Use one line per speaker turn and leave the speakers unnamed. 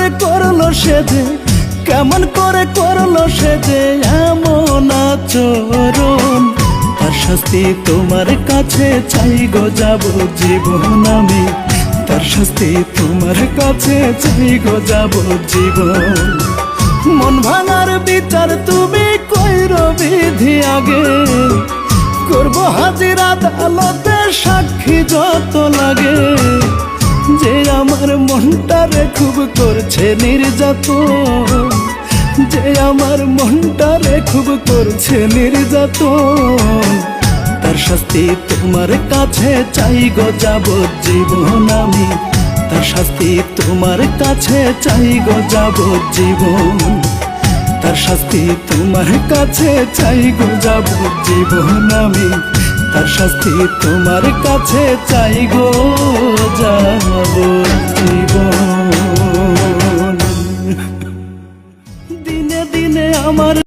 করে করলো সে যে, কেমন করে করলো সে যে এমন আচরণ। তার শাস্তি তোমার কাছে চাই গো যাবজ্জীবন আমি, তার শাস্তি তোমার কাছে চাই গো যাবজ্জীবন। মন ভাঙার বিচার তুমি কইরো বিধি আগে, করব হাজির আদালতে সাক্ষী যত লাগে। যে আমার মনটারে খুব করছে নির্যাতন, যে আমার মনটারে খুব করছে নির্যাতন। তার শাস্তি তোমার কাছে চাই গো যাবজ্জীবন আমি, তার শাস্তি তোমার কাছে চাই গো যাবজ্জীবন। তার শাস্তি তোমার কাছে চাই গো যাবজ্জীবন আমি, তার শাস্তি তোমার কাছে চাই গো যাবজ্জীবন। দিনে দিনে আমার